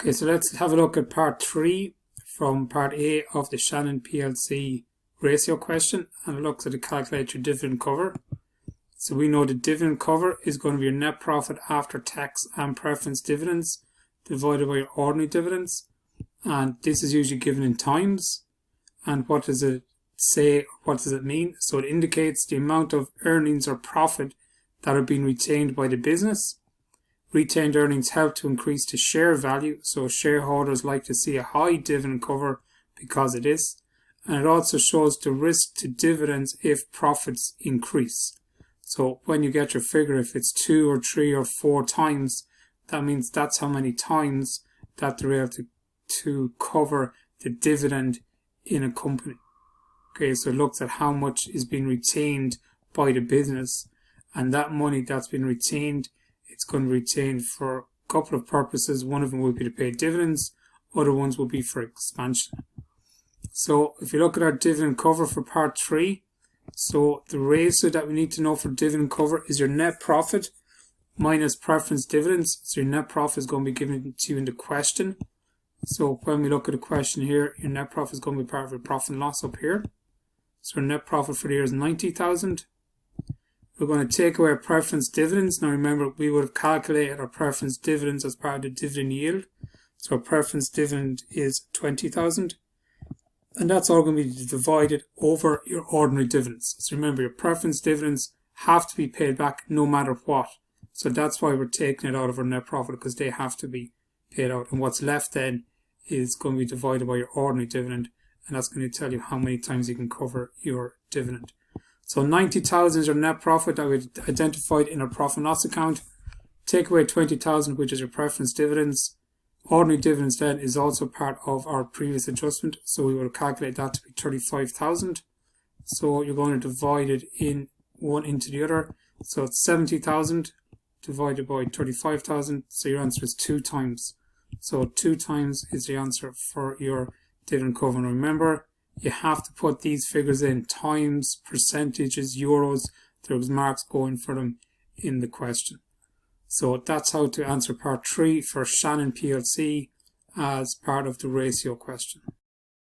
Okay, so let's have a look at part 3 from part A of the Shannon PLC ratio question, and it looks at the calculate your dividend cover. So we know the dividend cover is going to be your net profit after tax and preference dividends divided by your ordinary dividends, and this is usually given in times. And what does it say? What does it mean? So it indicates the amount of earnings or profit that are being retained by the business. Retained earnings help to increase the share value, so shareholders like to see a high dividend cover because it is. And it also shows the risk to dividends if profits increase. So when you get your figure, if it's 2 or 3 or 4 times, that means that's how many times that they're able to cover the dividend in a company. Okay, so it looks at how much is being retained by the business, and that money that's been retained, it's going to retain for a couple of purposes. One of them will be to pay dividends, other ones will be for expansion. So if you look at our dividend cover for part 3, so the ratio that we need to know for dividend cover is your net profit minus preference dividends. So your net profit is going to be given to you in the question. So when we look at the question here, your net profit is going to be part of your profit and loss up here. So our net profit for the year is 90,000. We're going to take away our preference dividends. Now remember, we would have calculated our preference dividends as part of the dividend yield. So our preference dividend is 20,000. And that's all going to be divided over your ordinary dividends. So remember, your preference dividends have to be paid back no matter what. So that's why we're taking it out of our net profit, because they have to be paid out. And what's left then is going to be divided by your ordinary dividend. And that's going to tell you how many times you can cover your dividend. So 90,000 is your net profit that we identified in our profit and loss account. Take away 20,000, which is your preference dividends. Ordinary dividends then is also part of our previous adjustment. So we will calculate that to be 35,000. So you're going to divide it in one into the other. So it's 70,000 divided by 35,000. So your answer is 2 times. So 2 times is the answer for your dividend cover. And remember, you have to put these figures in times, percentages, euros. There's marks going for them in the question. So that's how to answer part 3 for Shannon PLC as part of the ratio question.